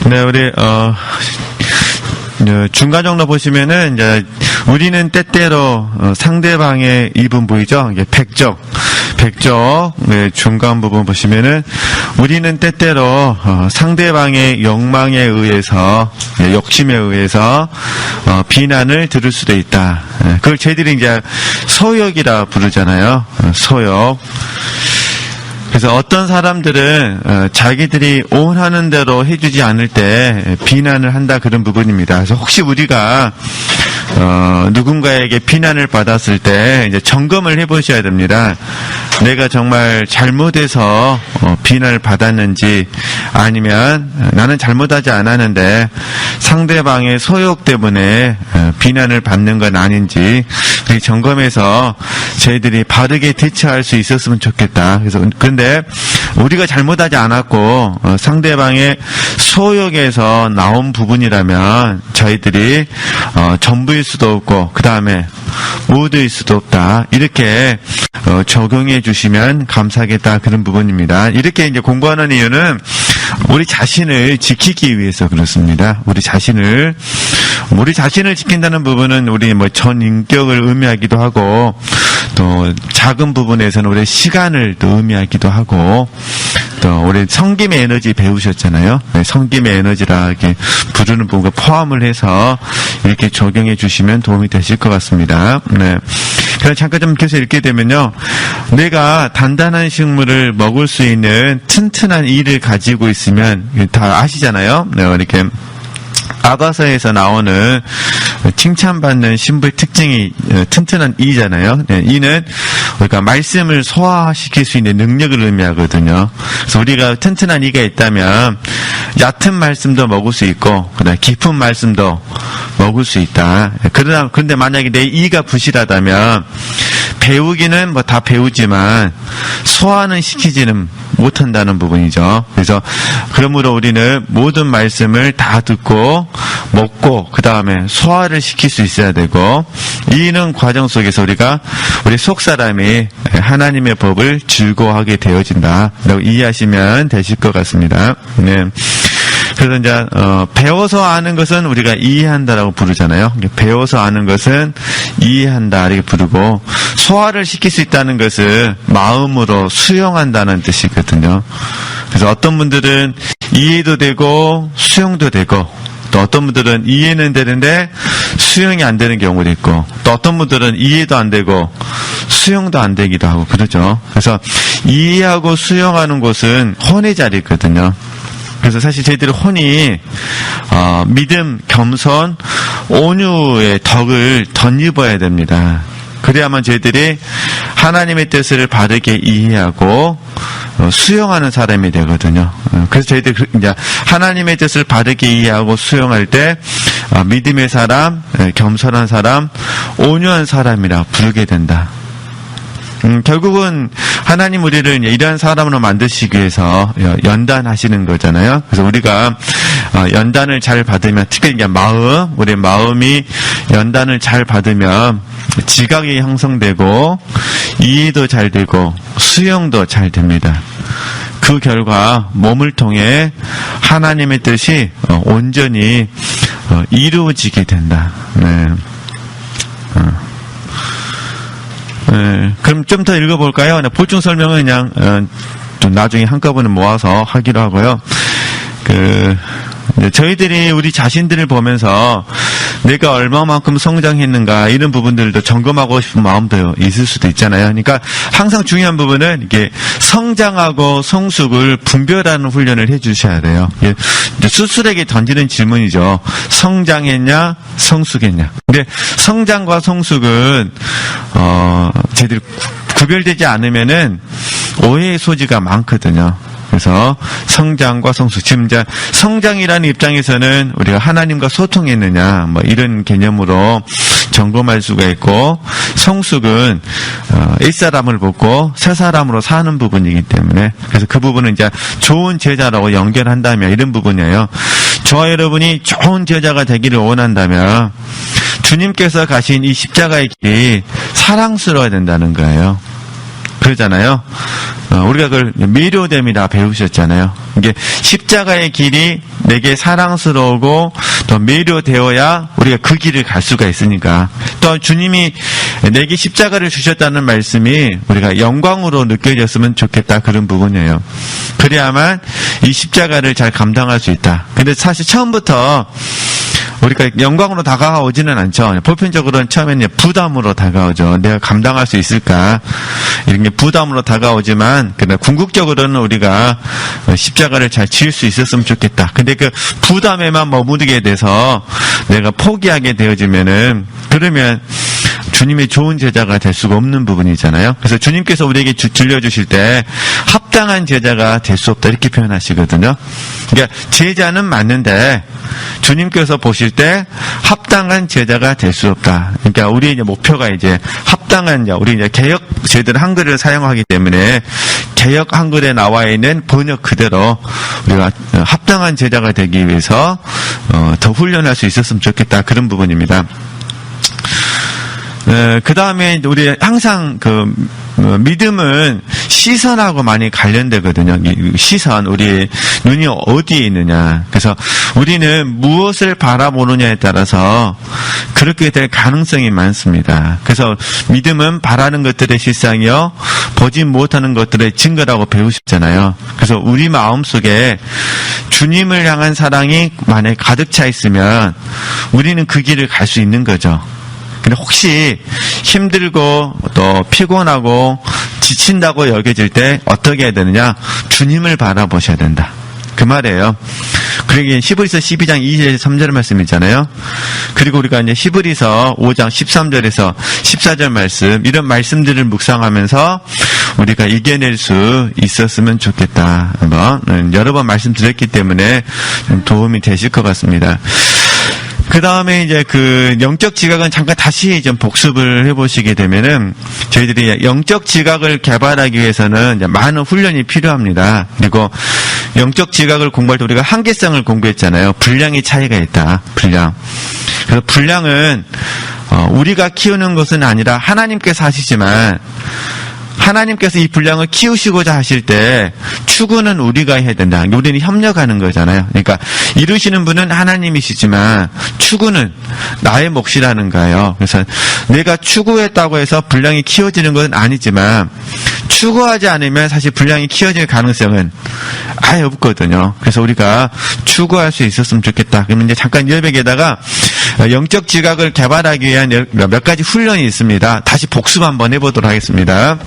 네, 우리 중간정로 보시면은 이제 우리는 때때로 상대방의 입은 보이죠? 이게 백적 네, 중간 부분 보시면은 우리는 때때로 상대방의 욕망에 의해서 욕심에 의해서 비난을 들을 수도 있다. 그걸 저희들이 이제 소욕이라 부르잖아요. 소욕. 그래서 어떤 사람들은 자기들이 원하는 대로 해주지 않을 때 비난을 한다, 그런 부분입니다. 그래서 혹시 우리가 누군가에게 비난을 받았을 때 이제 점검을 해보셔야 됩니다. 내가 정말 잘못해서 비난을 받았는지, 아니면 나는 잘못하지 않았는데 상대방의 소욕 때문에 비난을 받는 건 아닌지 점검해서 저희들이 바르게 대처할 수 있었으면 좋겠다. 그런데 우리가 잘못하지 않았고 상대방의 소욕에서 나온 부분이라면 저희들이 전부일 수도 없고 그 다음에 모두일 수도 없다. 이렇게 적용해 주시면 감사하겠다, 그런 부분입니다. 이렇게 이제 공부하는 이유는 우리 자신을 지키기 위해서 그렇습니다. 우리 자신을 지킨다는 부분은 우리 전 인격을 의미하기도 하고, 또 작은 부분에서는 우리 시간을 또 의미하기도 하고, 또 우리 섬김의 에너지 배우셨잖아요. 네, 섬김의 에너지라 이렇게 부르는 부분과 포함을 해서 이렇게 적용해 주시면 도움이 되실 것 같습니다. 네. 그럼 잠깐 좀 계속 읽게 되면요, 내가 단단한 식물을 먹을 수 있는 튼튼한 이를 가지고 있으면, 다 아시잖아요. 네, 이렇게 아가서에서 나오는 칭찬받는 신부의 특징이 튼튼한 이잖아요. 네, 이는 우리가 말씀을 소화시킬 수 있는 능력을 의미하거든요. 그래서 우리가 튼튼한 이가 있다면 얕은 말씀도 먹을 수 있고, 그다음에 깊은 말씀도 먹을 수 있다. 그런데 만약에 내 이가 부실하다면 배우기는 다 배우지만 소화는 시키지는 못한다는 부분이죠. 그래서 그러므로 우리는 모든 말씀을 다 듣고 먹고 그 다음에 소화를 시킬 수 있어야 되고, 이는 과정 속에서 우리 속사람이 하나님의 법을 즐거워하게 되어진다라고 이해하시면 되실 것 같습니다. 네. 그래서 이제 배워서 아는 것은 우리가 이해한다라고 부르잖아요. 배워서 아는 것은 이해한다 이렇게 부르고, 소화를 시킬 수 있다는 것은 마음으로 수용한다는 뜻이거든요. 그래서 어떤 분들은 이해도 되고 수용도 되고, 또 어떤 분들은 이해는 되는데 수용이 안 되는 경우도 있고, 또 어떤 분들은 이해도 안 되고 수용도 안 되기도 하고 그러죠. 그래서 이해하고 수용하는 곳은 혼의 자리거든요. 그래서 사실 저희들이 혼이 믿음, 겸손, 온유의 덕을 덧입어야 됩니다. 그래야만 저희들이 하나님의 뜻을 바르게 이해하고 수용하는 사람이 되거든요. 그래서 저희들이 이제 하나님의 뜻을 바르게 이해하고 수용할 때 믿음의 사람, 겸손한 사람, 온유한 사람이라 부르게 된다. 결국은 하나님 우리를 이러한 사람으로 만드시기 위해서 연단하시는 거잖아요. 그래서 우리가 연단을 잘 받으면, 특히 이제 우리 마음이 연단을 잘 받으면 지각이 형성되고 이해도 잘 되고 수용도 잘 됩니다. 그 결과 몸을 통해 하나님의 뜻이 온전히 이루어지게 된다. 네. 네, 그럼 좀 더 읽어볼까요? 보충 설명은 그냥 좀 나중에 한꺼번에 모아서 하기로 하고요. 저희들이 우리 자신들을 보면서 내가 얼마만큼 성장했는가 이런 부분들도 점검하고 싶은 마음도 있을 수도 있잖아요. 그러니까 항상 중요한 부분은 이게 성장하고 성숙을 분별하는 훈련을 해주셔야 돼요. 스스로에게 던지는 질문이죠. 성장했냐, 성숙했냐. 근데 성장과 성숙은 저희들이 구별되지 않으면은 오해의 소지가 많거든요. 그래서 성장과 성숙, 지금 이제 성장이라는 입장에서는 우리가 하나님과 소통했느냐 이런 개념으로 점검할 수가 있고, 성숙은 옛사람을 벗고 새사람으로 사는 부분이기 때문에, 그래서 그 부분은 이제 좋은 제자라고 연결한다면 이런 부분이에요. 저와 여러분이 좋은 제자가 되기를 원한다면 주님께서 가신 이 십자가의 길이 사랑스러워야 된다는 거예요. 그러잖아요. 우리가 그걸 미료됨이라 배우셨잖아요. 이게 십자가의 길이 내게 사랑스러우고 더 미료되어야 우리가 그 길을 갈 수가 있으니까. 또 주님이 내게 십자가를 주셨다는 말씀이 우리가 영광으로 느껴졌으면 좋겠다, 그런 부분이에요. 그래야만 이 십자가를 잘 감당할 수 있다. 근데 사실 처음부터 우리가 영광으로 다가오지는 않죠. 보편적으로는 처음에는 부담으로 다가오죠. 내가 감당할 수 있을까? 이런 게 부담으로 다가오지만, 그러나 궁극적으로는 우리가 십자가를 잘 지을 수 있었으면 좋겠다. 근데 그 부담에만 머무르게 돼서 내가 포기하게 되어지면은, 그러면 주님의 좋은 제자가 될 수가 없는 부분이잖아요. 그래서 주님께서 우리에게 들려주실 때 합당한 제자가 될 수 없다, 이렇게 표현하시거든요. 그러니까 제자는 맞는데 주님께서 보실 때 합당한 제자가 될 수 없다. 그러니까 우리의 이제 목표가 이제 합당한, 우리 이제 개역 제대로 한글을 사용하기 때문에 개역 한글에 나와 있는 번역 그대로 우리가 합당한 제자가 되기 위해서 더 훈련할 수 있었으면 좋겠다, 그런 부분입니다. 그 다음에 우리 항상 믿음은 시선하고 많이 관련되거든요. 시선, 우리 눈이 어디에 있느냐. 그래서 우리는 무엇을 바라보느냐에 따라서 그렇게 될 가능성이 많습니다. 그래서 믿음은 바라는 것들의 실상이요, 보지 못하는 것들의 증거라고 배우셨잖아요. 그래서 우리 마음속에 주님을 향한 사랑이 만약에 가득 차 있으면 우리는 그 길을 갈 수 있는 거죠. 근데 혹시 힘들고 또 피곤하고 지친다고 여겨질 때 어떻게 해야 되느냐? 주님을 바라보셔야 된다, 그 말이에요. 그러기 히브리서 12장 2절 3절 말씀 있잖아요. 그리고 우리가 이제 히브리서 5장 13절에서 14절 말씀, 이런 말씀들을 묵상하면서 우리가 이겨낼 수 있었으면 좋겠다. 한번 여러 번 말씀드렸기 때문에 좀 도움이 되실 것 같습니다. 그 다음에 이제 그 영적 지각은 잠깐 다시 좀 복습을 해보시게 되면은, 저희들이 영적 지각을 개발하기 위해서는 이제 많은 훈련이 필요합니다. 그리고 영적 지각을 공부할 때 우리가 한계성을 공부했잖아요. 분량의 차이가 있다, 분량. 그래서 분량은 우리가 키우는 것은 아니라 하나님께서 하시지만, 하나님께서 이 분량을 키우시고자 하실 때 추구는 우리가 해야 된다. 우리는 협력하는 거잖아요. 그러니까 이루시는 분은 하나님이시지만 추구는 나의 몫이라는 거예요. 그래서 내가 추구했다고 해서 분량이 키워지는 건 아니지만, 추구하지 않으면 사실 분량이 키워질 가능성은 아예 없거든요. 그래서 우리가 추구할 수 있었으면 좋겠다. 그러면 이제 잠깐 여백에다가 영적 지각을 개발하기 위한 몇 가지 훈련이 있습니다. 다시 복습 한번 해보도록 하겠습니다.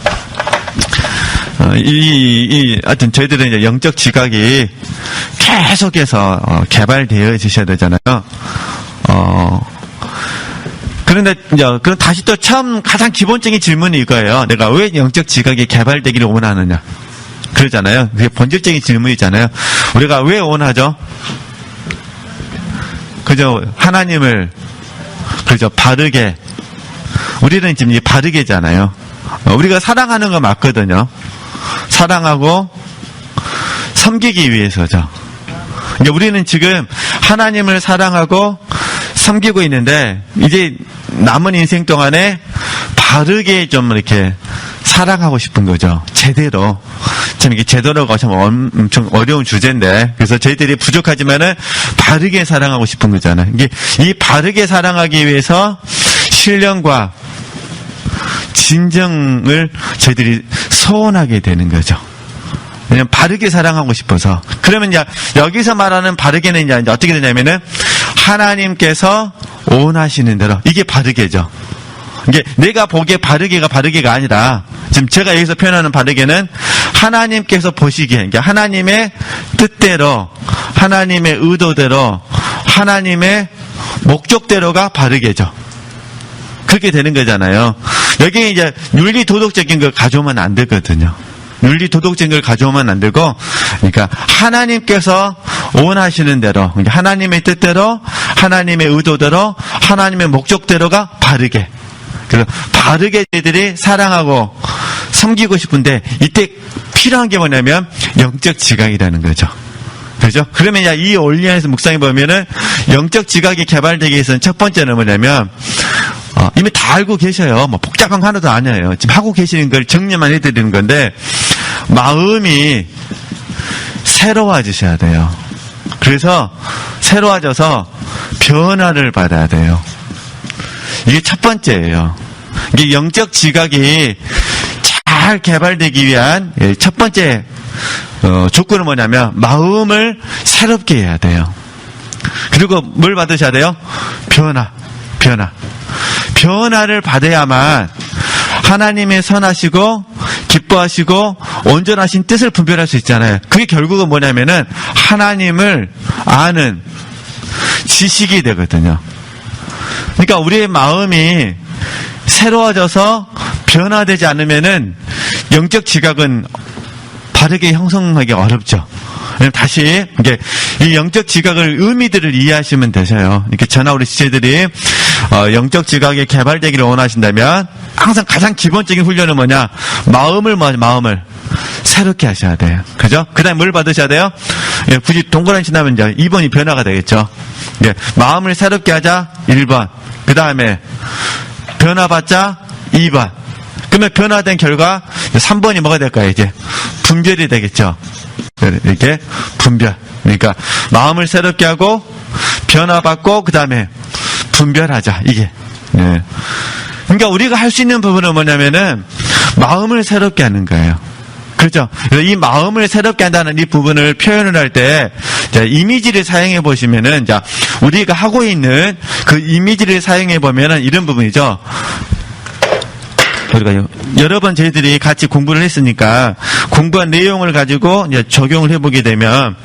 하여튼 저희들은 이제 영적 지각이 계속해서 개발되어지셔야 되잖아요. 그런데 이제 그럼 다시 또 처음 가장 기본적인 질문이 이거예요. 내가 왜 영적 지각이 개발되기를 원하느냐? 그러잖아요. 그게 본질적인 질문이잖아요. 우리가 왜 원하죠? 그저 하나님을 그저 바르게, 우리는 지금 이 바르게잖아요. 우리가 사랑하는 거 맞거든요. 사랑하고 섬기기 위해서죠. 그러니까 우리는 지금 하나님을 사랑하고 섬기고 있는데, 이제 남은 인생 동안에 바르게 좀 이렇게 사랑하고 싶은 거죠. 제대로. 참 이게 제대로가 참 엄청 어려운 주제인데, 그래서 저희들이 부족하지만은 바르게 사랑하고 싶은 거잖아요. 이게 이 바르게 사랑하기 위해서 신령과 진정을 저희들이 소원하게 되는 거죠. 왜냐면 바르게 사랑하고 싶어서. 그러면 이제 여기서 말하는 바르게는 이제 어떻게 되냐면은 하나님께서 원하시는 대로, 이게 바르게죠. 이게 내가 보기에 바르게가 아니라, 지금 제가 여기서 표현하는 바르게는 하나님께서 보시기에, 그러니까 하나님의 뜻대로, 하나님의 의도대로, 하나님의 목적대로가 바르게죠. 그렇게 되는 거잖아요. 여기 이제 윤리 도덕적인 걸 가져오면 안 되거든요. 윤리 도덕적인 걸 가져오면 안 되고, 그러니까 하나님께서 원하시는 대로, 그러니까 하나님의 뜻대로, 하나님의 의도대로, 하나님의 목적대로가 바르게. 그래서 바르게 저희들이 사랑하고 섬기고 싶은데, 이때 필요한 게 뭐냐면 영적 지각이라는 거죠. 그렇죠? 그러면 이 원리 안에서 묵상해 보면은 영적 지각이 개발되기 위해서는 첫 번째는 뭐냐면 이미 다 알고 계셔요. 뭐 복잡한 거 하나도 아니에요. 지금 하고 계시는 걸 정리만 해드리는 건데, 마음이 새로워지셔야 돼요. 그래서 새로워져서 변화를 받아야 돼요. 이게 첫 번째예요. 이게 영적 지각이 잘 개발되기 위한 첫 번째 조건은 뭐냐면 마음을 새롭게 해야 돼요. 그리고 뭘 받으셔야 돼요? 변화를 받아야만 하나님의 선하시고 기뻐하시고 온전하신 뜻을 분별할 수 있잖아요. 그게 결국은 뭐냐면은 하나님을 아는 지식이 되거든요. 그러니까 우리의 마음이 새로워져서 변화되지 않으면은 영적 지각은 바르게 형성하기 어렵죠. 다시 이게 이 영적 지각을 의미들을 이해하시면 되셔요. 이렇게 저나 우리 지체들이 영적 지각이 개발되기를 원하신다면 항상 가장 기본적인 훈련은 뭐냐? 마음을 새롭게 하셔야 돼요. 그죠? 그 다음에 뭘 받으셔야 돼요? 예, 굳이 동그라미 친다면 이제 2번이 변화가 되겠죠. 예, 마음을 새롭게 하자 1번. 그 다음에 변화받자 2번. 그러면 변화된 결과 3번이 뭐가 될까요? 이제 분별이 되겠죠. 이렇게 분별. 그러니까 마음을 새롭게 하고 변화받고 그 다음에 분별하자. 이게. 예. 그러니까 우리가 할 수 있는 부분은 뭐냐면은 마음을 새롭게 하는 거예요. 그렇죠? 이 마음을 새롭게 한다는 이 부분을 표현을 할 때 이미지를 사용해 보시면은 자 우리가 하고 있는 그 이미지를 사용해 보면은 이런 부분이죠. 우리가 여러 번 저희들이 같이 공부를 했으니까 공부한 내용을 가지고 이제 적용을 해보게 되면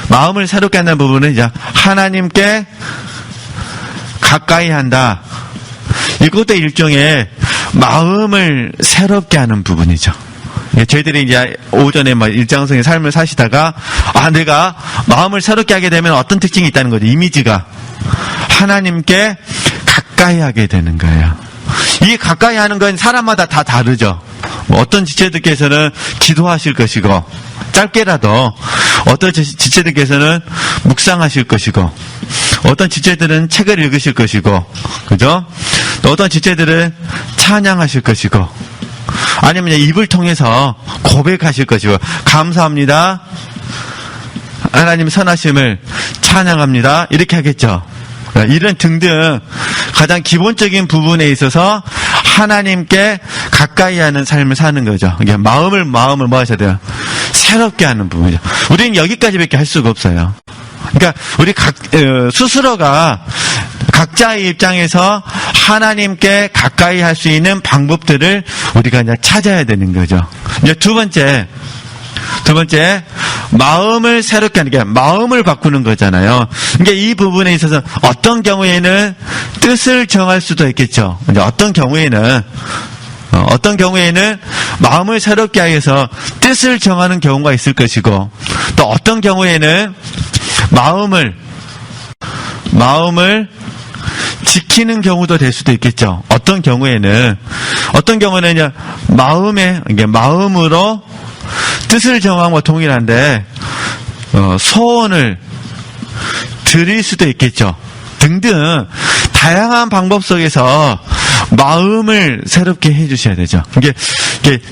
마음을 새롭게 한다는 부분은 이제 하나님께 가까이 한다. 이것도 일종의 마음을 새롭게 하는 부분이죠. 저희들이 이제 오전에 일장성의 삶을 사시다가 내가 마음을 새롭게 하게 되면 어떤 특징이 있다는 거죠. 이미지가 하나님께 가까이 하게 되는 거예요. 이 가까이 하는 건 사람마다 다 다르죠. 어떤 지체들께서는 기도하실 것이고 짧게라도 어떤 지체들께서는 묵상하실 것이고 어떤 지체들은 책을 읽으실 것이고 그죠? 또 어떤 지체들은 찬양하실 것이고 아니면 입을 통해서 고백하실 것이고 감사합니다. 하나님 선하심을 찬양합니다. 이렇게 하겠죠. 이런 등등 가장 기본적인 부분에 있어서 하나님께 가까이 하는 삶을 사는 거죠. 이게 마음을 뭐 하셔야 돼요? 새롭게 하는 부분이죠. 우리는 여기까지밖에 할 수가 없어요. 그러니까 우리 스스로가 각자의 입장에서 하나님께 가까이 할 수 있는 방법들을 우리가 이제 찾아야 되는 거죠. 이제 두 번째, 마음을 새롭게 하는 게 마음을 바꾸는 거잖아요. 그러니까 이 부분에 있어서 어떤 경우에는 뜻을 정할 수도 있겠죠. 이제 어떤 경우에는 마음을 새롭게 하기 위해서 뜻을 정하는 경우가 있을 것이고 또 어떤 경우에는 마음을 지키는 경우도 될 수도 있겠죠. 어떤 경우에는 이제 마음으로 뜻을 정한 것과 동일한데 소원을 드릴 수도 있겠죠. 등등 다양한 방법 속에서 마음을 새롭게 해주셔야 되죠. 이게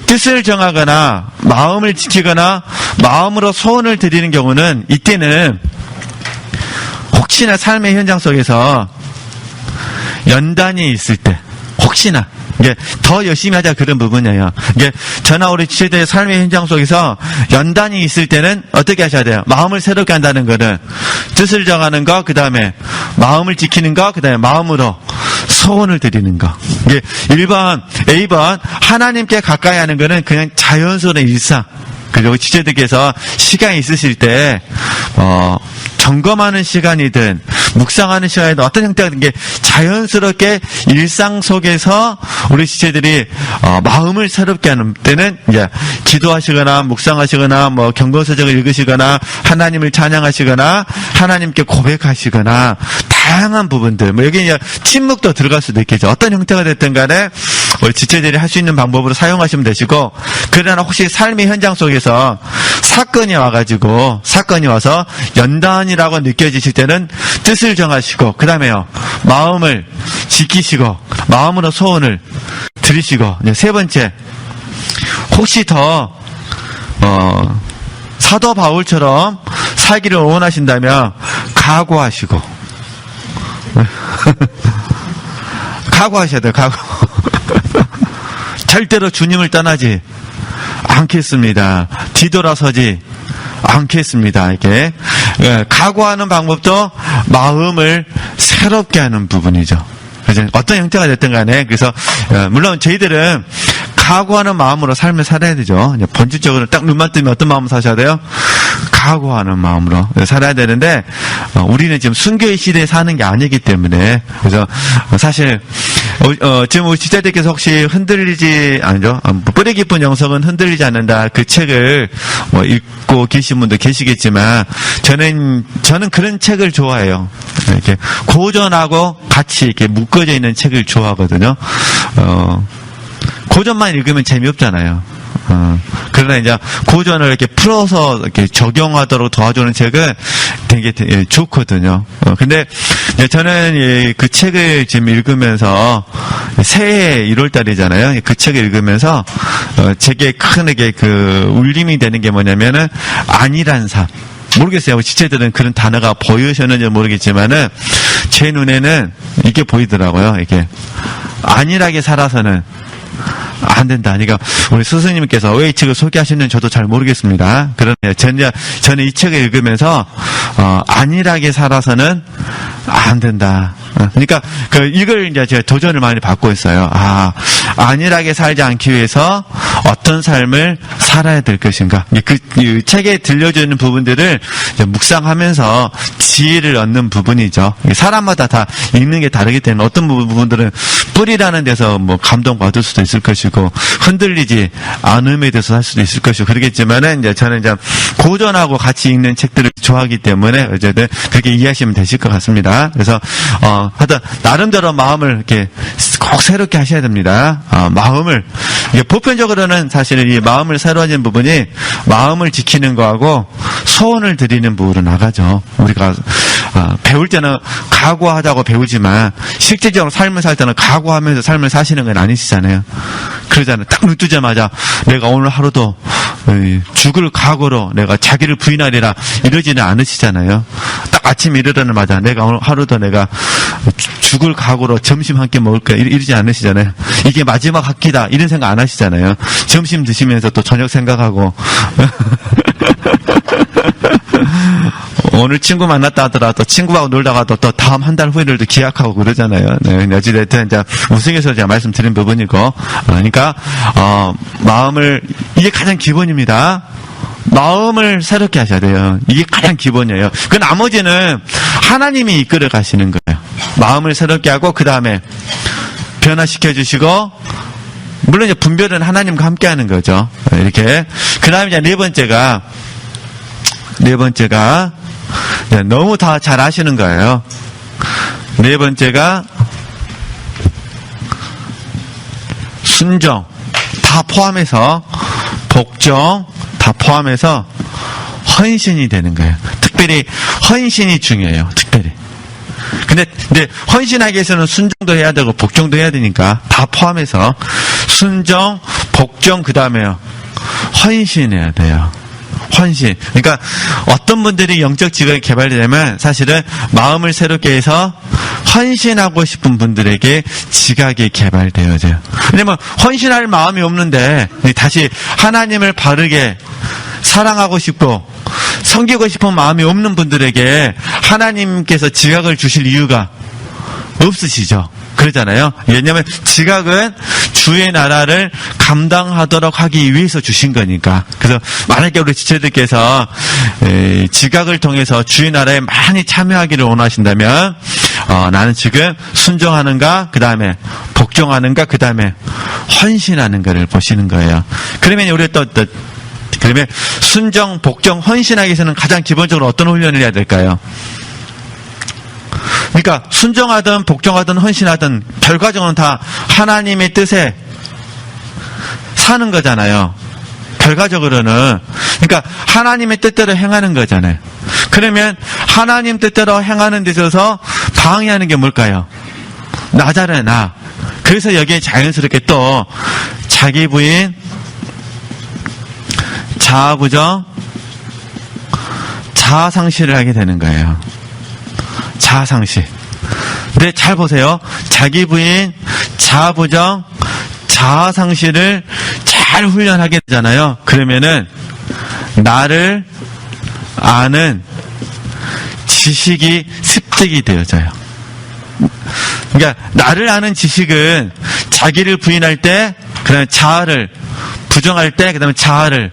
뜻을 정하거나 마음을 지키거나 마음으로 소원을 드리는 경우는 이때는 혹시나 삶의 현장 속에서 연단이 있을 때 혹시나 이게 더 열심히 하자 그런 부분이에요. 이게 저나 우리 지체들의 삶의 현장 속에서 연단이 있을 때는 어떻게 하셔야 돼요? 마음을 새롭게 한다는 거는 뜻을 정하는 거, 그 다음에 마음을 지키는 거, 그 다음에 마음으로 소원을 드리는 거. 이게 1번, A번 하나님께 가까이 하는 거는 그냥 자연스러운 일상. 그리고 지체들께서 시간이 있으실 때 점검하는 시간이든 묵상하는 시간이든 어떤 형태가 된 게 자연스럽게 일상 속에서 우리 지체들이 마음을 새롭게 하는 때는 이제 기도하시거나 묵상하시거나 경건서적을 읽으시거나 하나님을 찬양하시거나 하나님께 고백하시거나 다양한 부분들 여기 이제 침묵도 들어갈 수도 있겠죠. 어떤 형태가 됐든 간에 우리 지체들이 할 수 있는 방법으로 사용하시면 되시고 그러나 혹시 삶의 현장 속에서 사건이 와서 연단이라고 느껴지실 때는 뜻을 정하시고, 그 다음에요, 마음을 지키시고, 마음으로 소원을 드리시고, 세 번째, 혹시 더, 사도 바울처럼 살기를 원하신다면, 각오하시고, 각오하셔야 돼요, 각오. 절대로 주님을 떠나지 않겠습니다. 뒤돌아서지 않겠습니다. 이렇게 각오하는 방법도 마음을 새롭게 하는 부분이죠. 그래서 어떤 형태가 됐든 간에, 그래서 물론 저희들은 각오하는 마음으로 삶을 살아야 되죠. 본질적으로 딱 눈만 뜨면 어떤 마음으로 사셔야 돼요? 각오하는 마음으로 살아야 되는데, 우리는 지금 순교의 시대에 사는 게 아니기 때문에, 그래서 사실 지금 우리 지자들께서 혹시 뿌리 깊은 영성은 흔들리지 않는다, 그 책을 읽고 계신 분도 계시겠지만, 저는 그런 책을 좋아해요. 이렇게 고전하고 같이 이렇게 묶어져 있는 책을 좋아하거든요. 고전만 읽으면 재미없잖아요. 그러나 이제 고전을 이렇게 풀어서 이렇게 적용하도록 도와주는 책은 되게 좋거든요. 근데 저는 그 책을 지금 읽으면서, 새해 1월달이잖아요. 그 책을 읽으면서 제게 큰 울림이 되는 게 뭐냐면은, 안일한 삶. 모르겠어요. 지체들은 그런 단어가 보이셨는지 모르겠지만은, 제 눈에는 이게 보이더라고요. 이게 안일하게 살아서는 안 된다. 그러니까 우리 스승님께서 왜 이 책을 소개하시는지 저도 잘 모르겠습니다. 그런데 저는 이 책을 읽으면서 안일하게 살아서는 안 된다. 그러니까 이걸 이제 제가 도전을 많이 받고 있어요. 안일하게 살지 않기 위해서 어떤 삶을 살아야 될 것인가. 이 책에 들려주는 부분들을 묵상하면서 지혜를 얻는 부분이죠. 사람마다 다 읽는 게 다르기 때문에 어떤 부분들은 뿌리라는 데서 감동받을 수도 있을 것이고, 흔들리지 않음에 대해서 할 수도 있을 것이고, 그러겠지만은 이제 저는 이제 고전하고 같이 읽는 책들을 좋아하기 때문에 어쨌든 그렇게 이해하시면 되실 것 같습니다. 그래서 하여튼 나름대로 마음을 이렇게 꼭 새롭게 하셔야 됩니다. 마음을 보편적으로는 사실은 이 마음을 새로워지는 부분이 마음을 지키는 거하고 소원을 드리는 부분으로 나가죠. 우리가 배울 때는 각오하자고 배우지만 실제적으로 삶을 살 때는 각오하면서 삶을 사시는 건 아니시잖아요. 그러잖아요. 딱 눈 뜨자마자 내가 오늘 하루도 죽을 각오로 내가 자기를 부인하리라 이러지는 않으시잖아요. 딱 아침에 일어나자마자 내가 오늘 하루도 내가 죽을 각오로 점심 한 끼 먹을 거야 이러지 않으시잖아요. 이게 마지막 학기다 이런 생각 안 하시잖아요. 점심 드시면서 또 저녁 생각하고 오늘 친구 만났다 하더라도 친구하고 놀다가도 또 다음 한 달 후에를 또 기약하고 그러잖아요. 네, 어찌됐든 이제 우승에서 제가 말씀드린 부분이고, 그러니까 마음을, 이게 가장 기본입니다. 마음을 새롭게 하셔야 돼요. 이게 가장 기본이에요. 그 나머지는 하나님이 이끌어 가시는 거예요. 마음을 새롭게 하고 그 다음에 변화시켜 주시고, 물론 이제 분별은 하나님과 함께 하는 거죠. 이렇게. 그 다음에 이제 네 번째가 너무 다 잘 아시는 거예요. 네 번째가 순종 다 포함해서, 복종 다 포함해서 헌신이 되는 거예요. 특별히 헌신이 중요해요. 특별히. 근데 헌신하기 위해서는 순종도 해야 되고 복종도 해야 되니까 다 포함해서 순종, 복종, 그 다음에요 헌신해야 돼요. 헌신. 그러니까 어떤 분들이 영적 지각이 개발되면 사실은 마음을 새롭게 해서 헌신하고 싶은 분들에게 지각이 개발되어져요. 왜냐면 헌신할 마음이 없는데 다시 하나님을 바르게 사랑하고 싶고 섬기고 싶은 마음이 없는 분들에게 하나님께서 지각을 주실 이유가 없으시죠. 그러잖아요. 왜냐하면 지각은 주의 나라를 감당하도록 하기 위해서 주신 거니까. 그래서 만약에 우리 지체들께서 지각을 통해서 주의 나라에 많이 참여하기를 원하신다면 나는 지금 순종하는가, 그 다음에 복종하는가, 그 다음에 헌신하는가를 보시는 거예요. 그러면 우리 그러면 순종, 복종, 헌신하기 위해서는 가장 기본적으로 어떤 훈련을 해야 될까요? 그러니까 순종하든 복종하든 헌신하든 결과적으로는 다 하나님의 뜻에 사는 거잖아요. 결과적으로는. 그러니까 하나님의 뜻대로 행하는 거잖아요. 그러면 하나님 뜻대로 행하는 데 있어서 방해하는 게 뭘까요? 나잖아요, 나. 그래서 여기에 자연스럽게 또 자기 부인, 자아 부정, 자아 상실을 하게 되는 거예요. 자아 상실. 근데 잘 보세요. 자기 부인, 자아 부정, 자아 상실을 잘 훈련하게 되잖아요. 그러면은 나를 아는 지식이 습득이 되어져요. 그러니까 나를 아는 지식은 자기를 부인할 때, 그다음에 자아를 부정할 때, 그다음에 자아를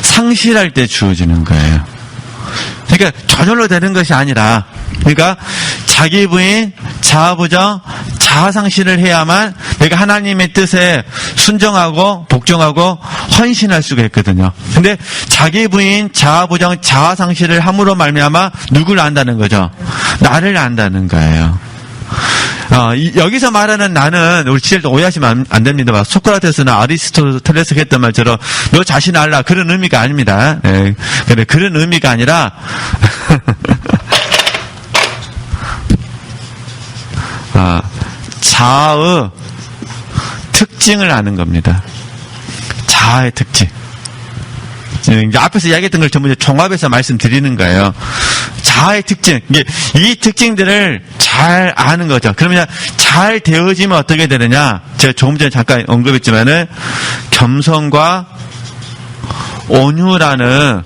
상실할 때 주어지는 거예요. 그러니까 저절로 되는 것이 아니라, 그러니까 자기 부인, 자아 부정, 자아 상실을 해야만 내가 하나님의 뜻에 순종하고 복종하고 헌신할 수가 있거든요. 근데 자기 부인, 자아 부정, 자아 상실을 함으로 말미암아 누구를 안다는 거죠? 나를 안다는 거예요. 여기서 말하는 나는, 우리 지혜도 오해하시면 안 됩니다. 막 소크라테스나 아리스토텔레스가 했던 말처럼 너 자신 알라, 그런 의미가 아닙니다. 네. 그런 의미가 아니라 자아의 특징을 아는 겁니다. 자아의 특징. 이제 앞에서 이야기했던 걸 전부 종합해서 말씀드리는 거예요. 자아의 특징. 이 특징들을 잘 아는 거죠. 그러면 잘 되어지면 어떻게 되느냐? 제가 조금 전에 잠깐 언급했지만은 겸손과 온유라는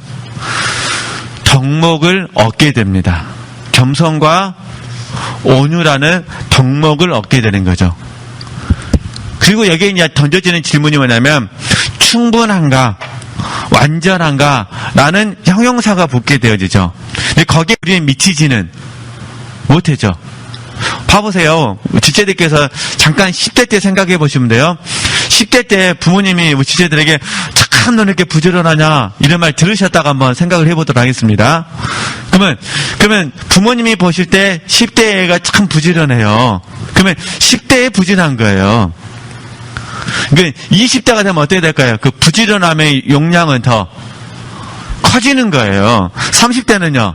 덕목을 얻게 됩니다. 겸손과 온유라는 덕목을 얻게 되는 거죠. 그리고 여기에 이제 던져지는 질문이 뭐냐면, 충분한가? 완전한가? 라는 형용사가 붙게 되어지죠. 근데 거기에 우리는 미치지는 못하죠. 봐보세요. 지체들께서 잠깐 10대 때 생각해 보시면 돼요. 10대 때 부모님이 지체들에게 참 너 이렇게 부지런하냐 이런 말 들으셨다가 한번 생각을 해보도록 하겠습니다. 그러면 부모님이 보실 때 10대 애가 참 부지런해요. 그러면 10대에 부지런한 거예요. 그러니까 20대가 되면 어떻게 될까요? 그 부지런함의 용량은 더 커지는 거예요. 30대는요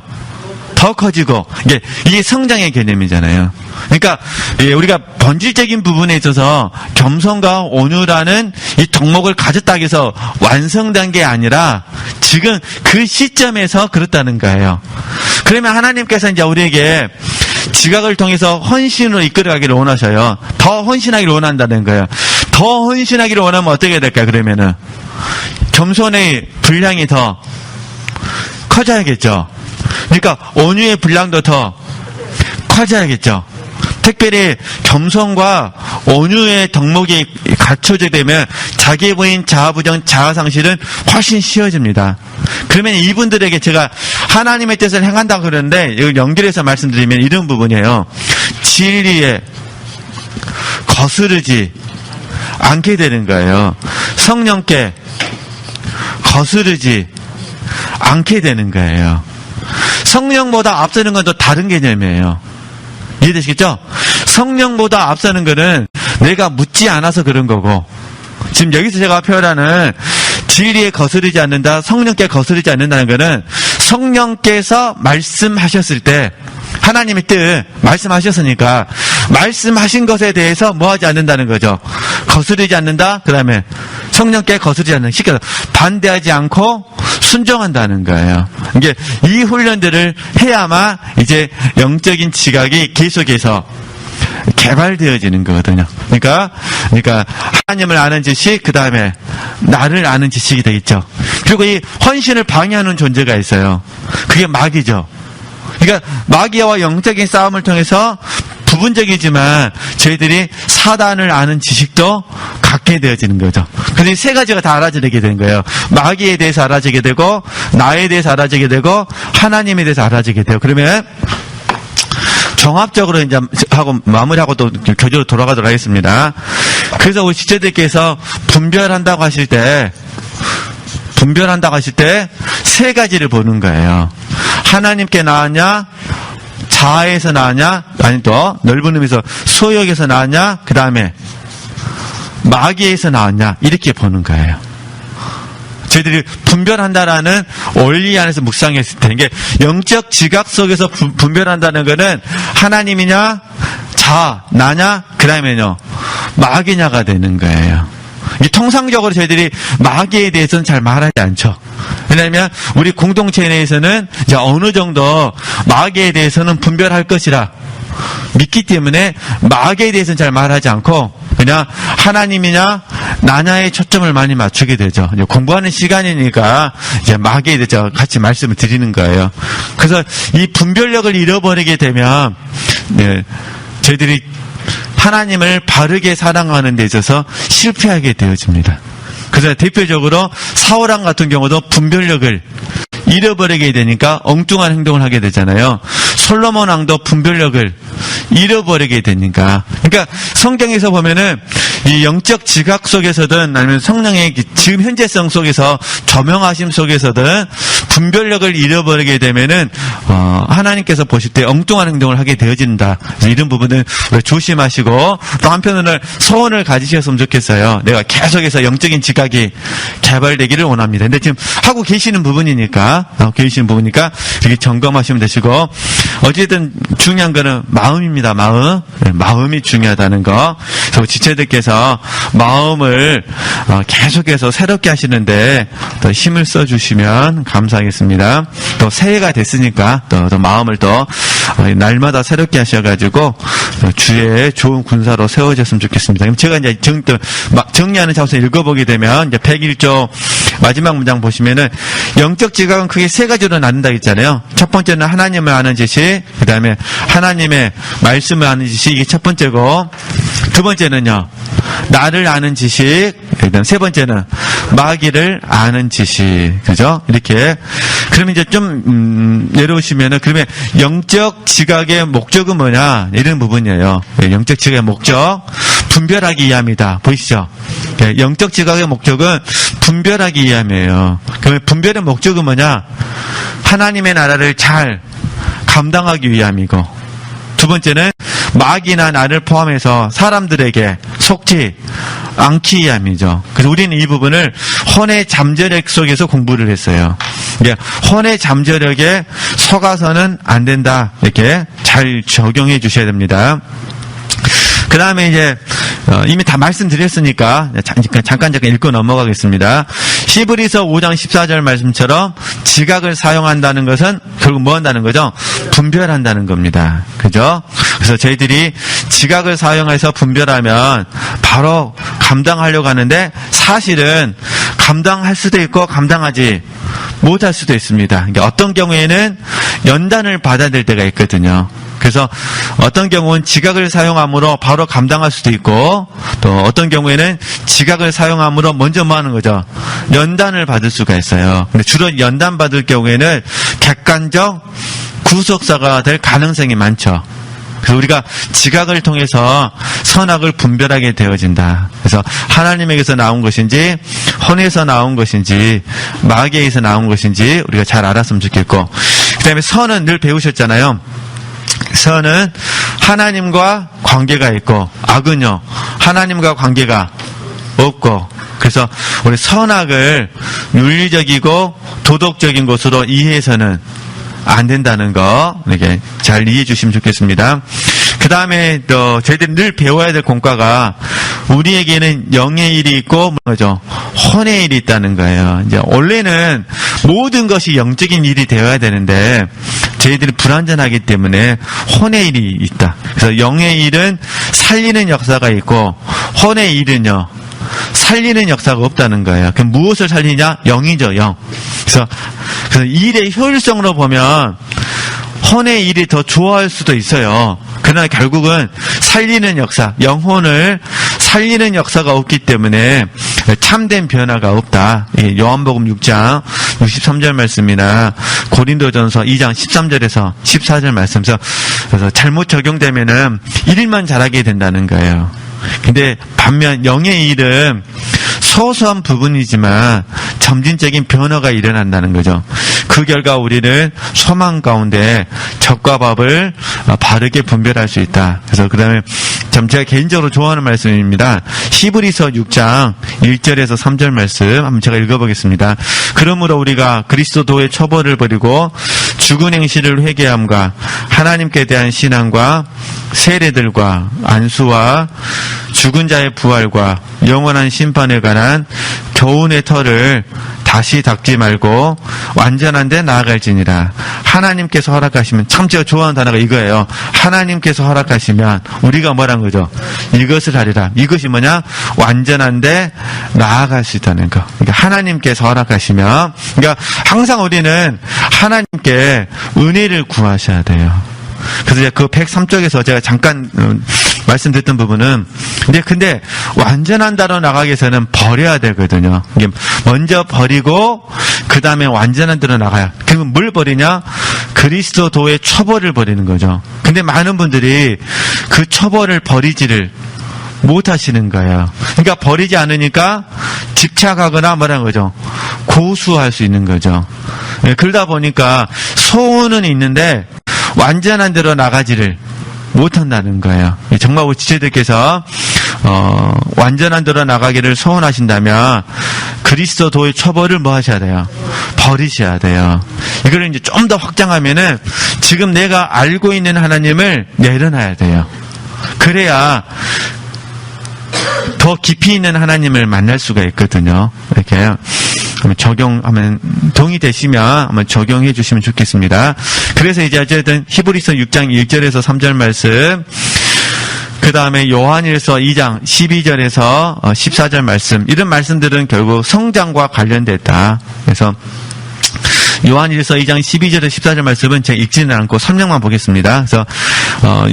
더 커지고, 이게 성장의 개념이잖아요. 그러니까 우리가 본질적인 부분에 있어서 겸손과 온유라는 이 덕목을 가졌다고 해서 완성된 게 아니라 지금 그 시점에서 그렇다는 거예요. 그러면 하나님께서 이제 우리에게 지각을 통해서 헌신으로 이끌어가기를 원하셔요. 더 헌신하기를 원한다는 거예요. 더 헌신하기를 원하면 어떻게 될까요? 그러면은 겸손의 분량이 더 커져야겠죠. 그러니까 온유의 분량도 더 커져야겠죠. 특별히 겸손과 온유의 덕목이 갖춰지게 되면 자기 부인, 자아 부정, 자아 상실은 훨씬 쉬워집니다. 그러면 이분들에게 제가 하나님의 뜻을 행한다고 그러는데 이걸 연결해서 말씀드리면 이런 부분이에요. 진리에 거스르지 않게 되는 거예요. 성령께 거스르지 않게 되는 거예요. 성령보다 앞서는 건 또 다른 개념이에요. 이해되시겠죠? 성령보다 앞서는 거는 내가 묻지 않아서 그런 거고, 지금 여기서 제가 표현하는 진리에 거스르지 않는다, 성령께 거스르지 않는다는 거는 성령께서 말씀하셨을 때 하나님의 뜻 말씀하셨으니까 말씀하신 것에 대해서 뭐하지 않는다는 거죠. 거스르지 않는다. 그 다음에 성령께 거스르지 않는, 시켜서 반대하지 않고 순종한다는 거예요. 이게 이 훈련들을 해야만 이제 영적인 지각이 계속해서 개발되어지는 거거든요. 그러니까 하나님을 아는 지식, 그 다음에 나를 아는 지식이 되겠죠. 그리고 이 헌신을 방해하는 존재가 있어요. 그게 마귀죠. 그러니까 마귀와 영적인 싸움을 통해서 부분적이지만 저희들이 사단을 아는 지식도 갖게 되어지는 거죠. 그래서 이 세 가지가 다 알아지게 되는 거예요. 마귀에 대해서 알아지게 되고, 나에 대해서 알아지게 되고, 하나님에 대해서 알아지게 돼요. 그러면 종합적으로 이제 하고 마무리하고 또 교재로 돌아가도록 하겠습니다. 그래서 우리 지체들께서 분별한다고 하실 때 세 가지를 보는 거예요. 하나님께 나왔냐, 자아에서 나왔냐, 아니 또 넓은 의미에서 소욕에서 나왔냐, 그 다음에 마귀에서 나왔냐, 이렇게 보는 거예요. 저희들이 분별한다라는 원리 안에서 묵상했을 때, 이게 영적 지각 속에서 분별한다는 거는 하나님이냐, 나냐, 그 다음에요, 마귀냐가 되는 거예요. 통상적으로 저희들이 마귀에 대해서는 잘 말하지 않죠. 왜냐하면 우리 공동체 내에서는 이제 어느 정도 마귀에 대해서는 분별할 것이라 믿기 때문에 마귀에 대해서는 잘 말하지 않고 그냥 하나님이냐 나냐에 초점을 많이 맞추게 되죠. 이제 공부하는 시간이니까 이제 마귀에 대해서 같이 말씀을 드리는 거예요. 그래서 이 분별력을 잃어버리게 되면 저희들이 하나님을 바르게 사랑하는 데 있어서 실패하게 되어집니다. 그래서 대표적으로 사울왕 같은 경우도 분별력을 잃어버리게 되니까 엉뚱한 행동을 하게 되잖아요. 솔로몬 왕도 분별력을 잃어버리게 되니까. 그러니까 성경에서 보면은 이 영적 지각 속에서든 아니면 성령의 지금 현재성 속에서 조명하심 속에서든 분별력을 잃어버리게 되면은 하나님께서 보실 때 엉뚱한 행동을 하게 되어진다. 이런 부분은 조심하시고 또 한편으로는 소원을 가지셨으면 좋겠어요. 내가 계속해서 영적인 지각이 개발되기를 원합니다. 근데 지금 하고 계시는 부분이니까 이렇게 점검하시면 되시고 어쨌든 중요한 거는 마음입니다. 마음이 중요하다는 거. 그래서 지체들께서 마음을 계속해서 새롭게 하시는데 더 힘을 써주시면 감사하겠습니다. 또 새해가 됐으니까 또 마음을 또 날마다 새롭게 하셔가지고 주의 좋은 군사로 세워졌으면 좋겠습니다. 그럼 제가 이제 정리하는 차원에서 읽어보게 되면 이제 101조 마지막 문장 보시면은 영적 지각은 크게 세 가지로 나눈다 했잖아요. 첫 번째는 하나님을 아는 지식, 그 다음에 하나님의 말씀을 아는 지식, 이게 첫 번째고, 두 번째는요, 나를 아는 지식, 그다음 세 번째는 마귀를 아는 지식, 그죠? 이렇게. 그러면 이제 좀 내려오시면은 그러면 영적 지각의 목적은 뭐냐? 이런 부분이에요. 영적 지각의 목적, 분별하기 위함이다. 보이시죠? 영적 지각의 목적은 분별하기 위함이에요. 그러면 분별의 목적은 뭐냐? 하나님의 나라를 잘 감당하기 위함이고, 두 번째는 마귀나 나를 포함해서 사람들에게 속지 않기 위함이죠. 그래서 우리는 이 부분을 혼의 잠재력 속에서 공부를 했어요. 혼의 잠재력에 속아서는 안 된다. 이렇게 잘 적용해 주셔야 됩니다. 그 다음에 이제 이미 다 말씀드렸으니까 잠깐 읽고 넘어가겠습니다. 히브리서 5장 14절 말씀처럼 지각을 사용한다는 것은 결국 뭐 한다는 거죠? 분별한다는 겁니다. 그죠? 그래서 저희들이 지각을 사용해서 분별하면 바로 감당하려고 하는데 사실은 감당할 수도 있고 감당하지 못할 수도 있습니다. 그러니까 어떤 경우에는 연단을 받아야 될 때가 있거든요. 그래서 어떤 경우는 지각을 사용함으로 바로 감당할 수도 있고 또 어떤 경우에는 지각을 사용함으로 먼저 뭐 하는 거죠? 연단을 받을 수가 있어요. 근데 주로 연단 받을 경우에는 객관적 구속사가 될 가능성이 많죠. 그래서 우리가 지각을 통해서 선악을 분별하게 되어진다. 그래서 하나님에게서 나온 것인지 혼에서 나온 것인지 마귀에서 나온 것인지 우리가 잘 알았으면 좋겠고, 그 다음에 선은 늘 배우셨잖아요. 선은 하나님과 관계가 있고 악은요 하나님과 관계가 없고, 그래서 우리 선악을 윤리적이고 도덕적인 것으로 이해해서는 안 된다는 거 이렇게 잘 이해해 주시면 좋겠습니다. 그 다음에 또 저희들이 늘 배워야 될 공과가 우리에게는 영의 일이 있고 뭐죠? 혼의 일이 있다는 거예요. 이제 원래는 모든 것이 영적인 일이 되어야 되는데 저희들이 불완전하기 때문에 혼의 일이 있다. 그래서 영의 일은 살리는 역사가 있고 혼의 일은요 살리는 역사가 없다는 거예요. 그럼 무엇을 살리냐? 영이죠, 영. 그래서 일의 효율성으로 보면 혼의 일이 더 좋아할 수도 있어요. 그러나 결국은 살리는 역사, 영혼을 살리는 역사가 없기 때문에 참된 변화가 없다. 요한복음 6장 63절 말씀이나 고린도전서 2장 13절에서 14절 말씀에서 그래서 잘못 적용되면은 일만 잘하게 된다는 거예요. 근데 반면 영의 일은 소소한 부분이지만 점진적인 변화가 일어난다는 거죠. 그 결과 우리는 소망 가운데 적과 밥을 바르게 분별할 수 있다. 그래서 그 다음에 참 제가 개인적으로 좋아하는 말씀입니다. 히브리서 6장 1절에서 3절 말씀 한번 제가 읽어보겠습니다. 그러므로 우리가 그리스도의 처벌을 버리고 죽은 행실을 회개함과 하나님께 대한 신앙과 세례들과 안수와 죽은 자의 부활과 영원한 심판에 관한 교훈의 터를 다시 닦지 말고 완전한 데 나아갈지니라. 하나님께서 허락하시면, 참 제가 좋아하는 단어가 이거예요. 하나님께서 허락하시면 우리가 뭐란 거죠? 이것을 하리라. 이것이 뭐냐? 완전한 데 나아갈 수 있다는 거. 그러니까 하나님께서 허락하시면, 그러니까 항상 우리는 하나님께 은혜를 구하셔야 돼요. 그래서 그 103쪽에서 제가 잠깐 말씀드렸던 부분은, 근데 완전한 데로 나가기 위해서는 버려야 되거든요. 이게 먼저 버리고 그 다음에 완전한 데로 나가야. 그럼 뭘 버리냐? 그리스도의 처벌을 버리는 거죠. 근데 많은 분들이 그 처벌을 버리지를 못 하시는 거예요. 그러니까 버리지 않으니까 집착하거나 뭐라는 거죠. 고수할 수 있는 거죠. 그러다 보니까 소원은 있는데 완전한 대로 나가지를 못한다는 거예요. 정말 우리 지체들께서 완전한 대로 나가기를 소원하신다면 그리스도의 처벌을 뭐 하셔야 돼요? 버리셔야 돼요. 이걸 이제 좀 더 확장하면은 지금 내가 알고 있는 하나님을 내려놔야 돼요. 그래야 더 깊이 있는 하나님을 만날 수가 있거든요. 이렇게 한번 적용하면, 동의되시면 한번 적용해 주시면 좋겠습니다. 그래서 이제 어쨌든 히브리서 6장 1절에서 3절 말씀, 그 다음에 요한일서 2장 12절에서 14절 말씀, 이런 말씀들은 결국 성장과 관련됐다. 그래서 요한일서 2장 12절에서 14절 말씀은 제가 읽지는 않고 설명만 보겠습니다. 그래서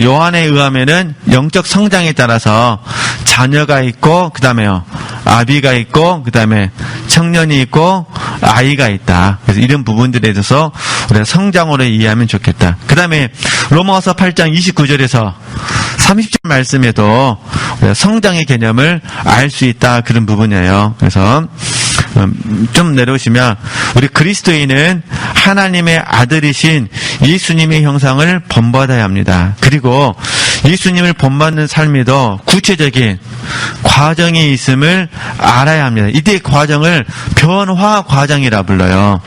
요한에 의하면은 영적 성장에 따라서 자녀가 있고, 그 다음에요 아비가 있고, 그 다음에 청년이 있고, 아이가 있다. 그래서 이런 부분들에 대해서 우리가 성장으로 이해하면 좋겠다. 그 다음에 로마서 8장 29절에서 30절 말씀에도 우리가 성장의 개념을 알 수 있다. 그런 부분이에요. 그래서 좀 내려오시면, 우리 그리스도인은 하나님의 아들이신 예수님의 형상을 본받아야 합니다. 그리고 예수님을 본받는 삶에도 구체적인 과정이 있음을 알아야 합니다. 이때 과정을 변화 과정이라 불러요.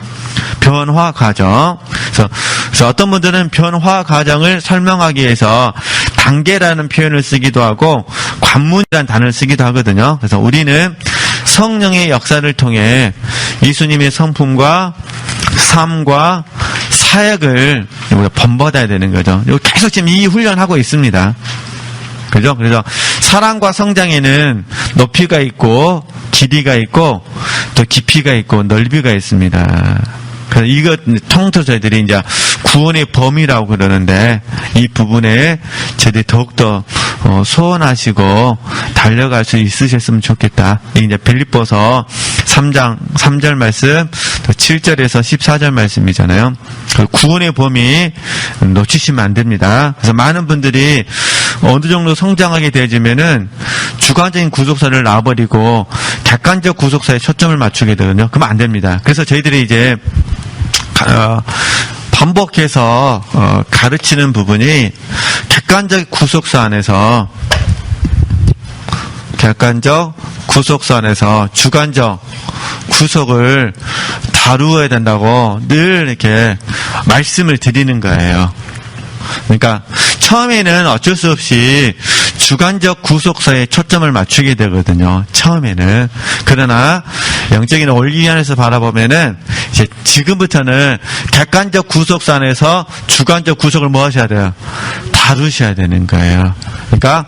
변화 과정. 그래서 어떤 분들은 변화 과정을 설명하기 위해서 단계라는 표현을 쓰기도 하고 관문이라는 단어를 쓰기도 하거든요. 그래서 우리는 성령의 역사를 통해 예수님의 성품과 삶과 사역을 우리가 본받아야 되는 거죠. 계속 지금 이 훈련하고 있습니다. 그죠? 그래서 사랑과 성장에는 높이가 있고 길이가 있고 또 깊이가 있고 넓이가 있습니다. 그래서 이것 통틀어 저희들이 이제 구원의 범위라고 그러는데, 이 부분에 저희들이 더욱더 소원하시고 달려갈 수 있으셨으면 좋겠다. 이제 빌립보서 3장 3절 말씀, 또 7절에서 14절 말씀이잖아요. 그 구원의 범위 놓치시면 안 됩니다. 그래서 많은 분들이 어느 정도 성장하게 되어지면은 주관적인 구속사를 놔버리고 객관적 구속사에 초점을 맞추게 되거든요. 그러면 안 됩니다. 그래서 저희들이 이제 반복해서 가르치는 부분이 객관적 구속사 안에서 주관적 구속을 다루어야 된다고 늘 이렇게 말씀을 드리는 거예요. 그러니까 처음에는 어쩔 수 없이 주관적 구속사에 초점을 맞추게 되거든요. 처음에는. 그러나 영적인 원리 안에서 바라보면은 이제 지금부터는 객관적 구속사 안에서 주관적 구속을 뭐 하셔야 돼요? 다루셔야 되는 거예요. 그러니까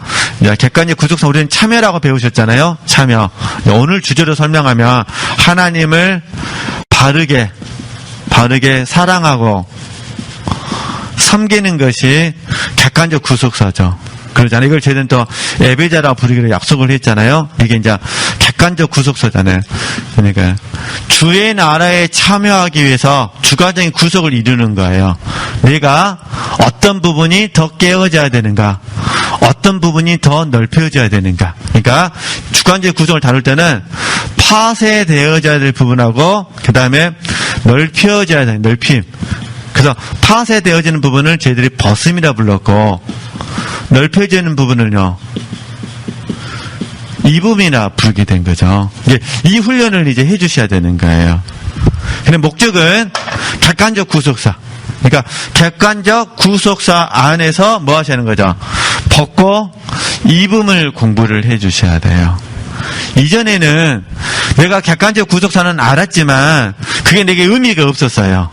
객관적 구속사, 우리는 참여라고 배우셨잖아요. 참여. 오늘 주제로 설명하면 하나님을 바르게 사랑하고 섬기는 것이 객관적 구속사죠. 그러잖아요. 이걸 저희는 또 예배자라고 부르기로 약속을 했잖아요. 이게 이제 객관적 구속사잖아요. 그러니까 주의 나라에 참여하기 위해서 주관적인 구속을 이루는 거예요. 내가 어떤 부분이 더 깨어져야 되는가, 어떤 부분이 더 넓혀져야 되는가. 그러니까 주관적인 구속을 다룰 때는 파쇄되어져야 될 부분하고 그 다음에 넓혀져야 되는 넓힘. 그래서 파쇄되어지는 부분을 저희들이 벗음이라 불렀고, 넓혀지는 부분을요 이쁨이나 부르게 된 거죠. 이제 이 훈련을 이제 해주셔야 되는 거예요. 근데 목적은 객관적 구속사. 그러니까 객관적 구속사 안에서 뭐 하시는 거죠? 벗고 이쁨을 공부를 해주셔야 돼요. 이전에는 내가 객관적 구속사는 알았지만 그게 내게 의미가 없었어요.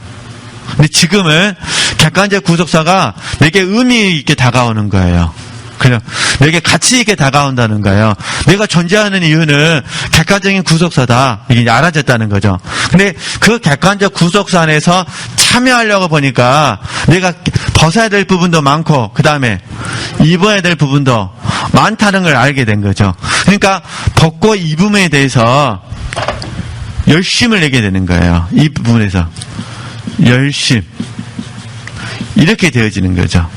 근데 지금은 객관적 구속사가 내게 의미 있게 다가오는 거예요. 그냥 내게 가치 있게 다가온다는 거예요. 내가 존재하는 이유는 객관적인 구속사다. 이게 알아졌다는 거죠. 근데 그 객관적 구속사 안에서 참여하려고 보니까 내가 벗어야 될 부분도 많고 그 다음에 입어야 될 부분도 많다는 걸 알게 된 거죠. 그러니까 벗고 입음에 대해서 열심을 내게 되는 거예요. 이 부분에서 열심 이렇게 되어지는 거죠.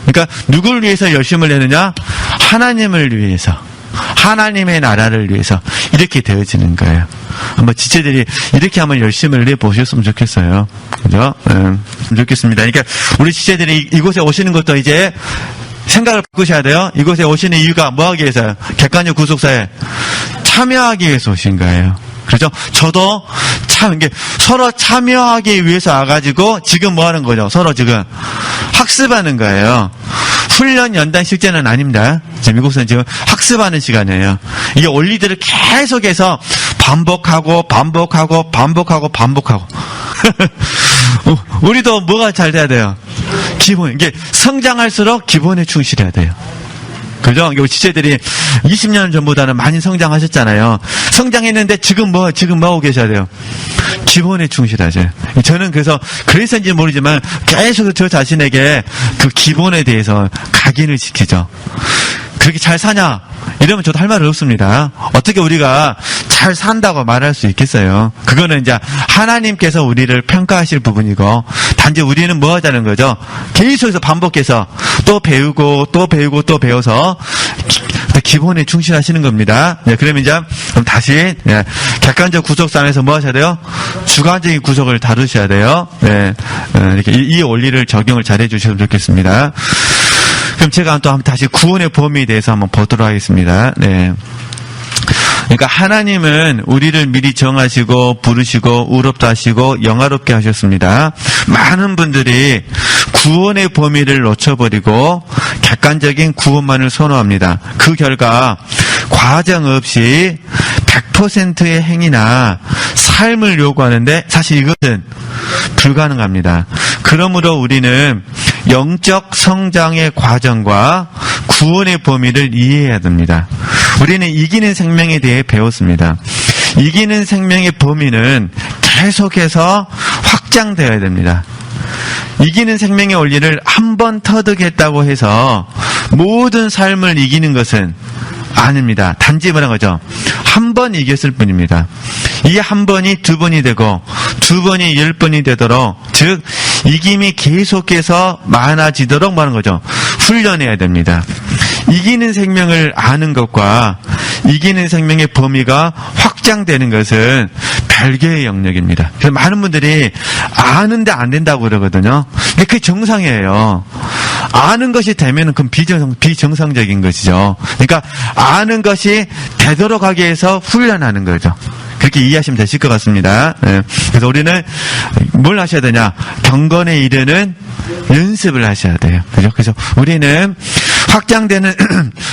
그러니까 누구를 위해서 열심을 내느냐? 하나님을 위해서, 하나님의 나라를 위해서 이렇게 되어지는 거예요. 한번 지체들이 이렇게 한번 열심을 내보셨으면 좋겠어요. 그죠? 좋겠습니다. 그러니까 우리 지체들이 이곳에 오시는 것도 이제 생각을 바꾸셔야 돼요. 이곳에 오시는 이유가 뭐 하기 위해서요? 객관적 구속사에 참여하기 위해서 오신 거예요. 그렇죠? 저도 참, 이게 서로 참여하기 위해서 와가지고 지금 뭐 하는 거죠? 서로 지금 학습하는 거예요. 훈련 연단 실제는 아닙니다. 지금 이곳은 지금 학습하는 시간이에요. 이게 원리들을 계속해서 반복하고. 우리도 뭐가 잘 돼야 돼요? 기본. 이게 성장할수록 기본에 충실해야 돼요. 그죠? 지체들이 20년 전보다는 많이 성장하셨잖아요. 성장했는데 지금 뭐 하고 계셔야 돼요? 기본에 충실하죠. 저는 그래서인지 모르지만 계속 저 자신에게 그 기본에 대해서 각인을 시키죠. 그렇게 잘 사냐? 이러면 저도 할 말은 없습니다. 어떻게 우리가 잘 산다고 말할 수 있겠어요? 그거는 이제 하나님께서 우리를 평가하실 부분이고, 단지 우리는 뭐 하자는 거죠? 계속해서 반복해서 또 배우고 배워서 기본에 충실하시는 겁니다. 네, 그러면 이제 그럼 다시 객관적 구속상에서 뭐 하셔야 돼요? 주관적인 구속을 다루셔야 돼요. 네, 이렇게 이 원리를 적용을 잘 해주셨으면 좋겠습니다. 그럼 제가 또 한번 다시 구원의 범위에 대해서 한번 보도록 하겠습니다. 네. 그러니까 하나님은 우리를 미리 정하시고 부르시고 의롭다 하시고 영화롭게 하셨습니다. 많은 분들이 구원의 범위를 놓쳐버리고 객관적인 구원만을 선호합니다. 그 결과 과정 없이 100%의 행위나 삶을 요구하는데 사실 이것은 불가능합니다. 그러므로 우리는 영적 성장의 과정과 구원의 범위를 이해해야 됩니다. 우리는 이기는 생명에 대해 배웠습니다. 이기는 생명의 범위는 계속해서 확장되어야 됩니다. 이기는 생명의 원리를 한 번 터득했다고 해서 모든 삶을 이기는 것은 아닙니다. 단지 뭐라는 거죠? 한 번 이겼을 뿐입니다. 이 한 번이 두 번이 되고 두 번이 10번이 되도록, 즉 이김이 계속해서 많아지도록 뭐하는 거죠? 훈련해야 됩니다. 이기는 생명을 아는 것과 이기는 생명의 범위가 확장되는 것은 별개의 영역입니다. 그래서 많은 분들이 아는데 안 된다고 그러거든요. 근데 그게 정상이에요. 아는 것이 되면 그건 비정상적인 것이죠. 그러니까 아는 것이 되도록 하기 위해서 훈련하는 거죠. 그렇게 이해하시면 되실 것 같습니다. 네. 그래서 우리는 뭘 하셔야 되냐? 경건에 이르는 연습을 하셔야 돼요. 그죠? 그래서 우리는 확장되는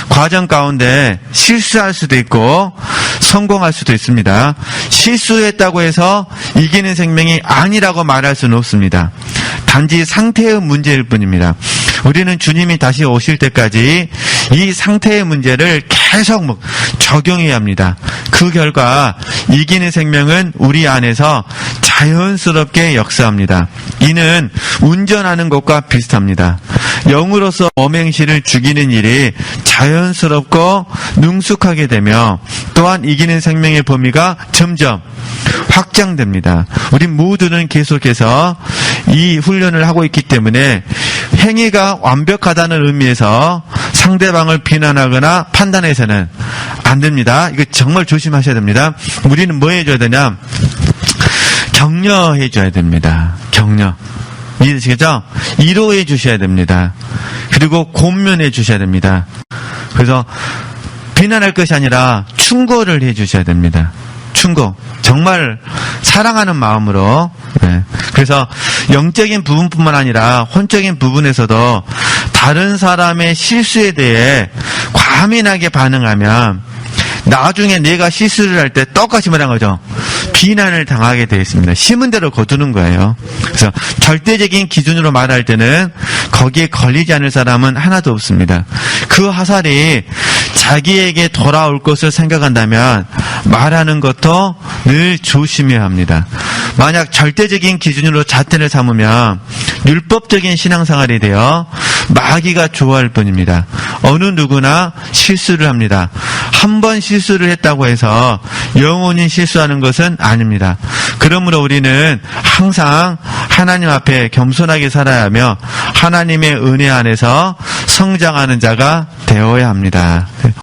과정 가운데 실수할 수도 있고 성공할 수도 있습니다. 실수했다고 해서 이기는 생명이 아니라고 말할 수는 없습니다. 단지 상태의 문제일 뿐입니다. 우리는 주님이 다시 오실 때까지 이 상태의 문제를 계속 적용해야 합니다. 그 결과 이기는 생명은 우리 안에서 자연스럽게 역사합니다. 이는 운전하는 것과 비슷합니다. 영으로서 범행실을 죽이는 일이 자연스럽고 능숙하게 되며 또한 이기는 생명의 범위가 점점 확장됩니다. 우리 모두는 계속해서 이 훈련을 하고 있기 때문에 행위가 완벽하다는 의미에서 상대방을 비난하거나 판단해서는 안 됩니다. 이거 정말 조심하셔야 됩니다. 우리는 뭐 해줘야 되냐? 격려해줘야 됩니다. 격려. 이해되시겠죠? 위로해 주셔야 됩니다. 그리고 권면해 주셔야 됩니다. 그래서 비난할 것이 아니라 충고를 해주셔야 됩니다. 충고. 정말 사랑하는 마음으로. 네. 그래서 영적인 부분뿐만 아니라 혼적인 부분에서도 다른 사람의 실수에 대해 과민하게 반응하면 나중에 내가 실수를 할 때 똑같이 말한 거죠. 비난을 당하게 되어 있습니다. 심은 대로 거두는 거예요. 그래서 절대적인 기준으로 말할 때는 거기에 걸리지 않을 사람은 하나도 없습니다. 그 화살이 자기에게 돌아올 것을 생각한다면 말하는 것도 늘 조심해야 합니다. 만약 절대적인 기준으로 잣대를 삼으면 율법적인 신앙생활이 되어 마귀가 좋아할 뿐입니다. 어느 누구나 실수를 합니다. 한 번 실수를 했다고 해서 영원히 실수하는 것은 아닙니다. 그러므로 우리는 항상 하나님 앞에 겸손하게 살아야 하며 하나님의 은혜 안에서 성장하는 자가 되어야 합니다.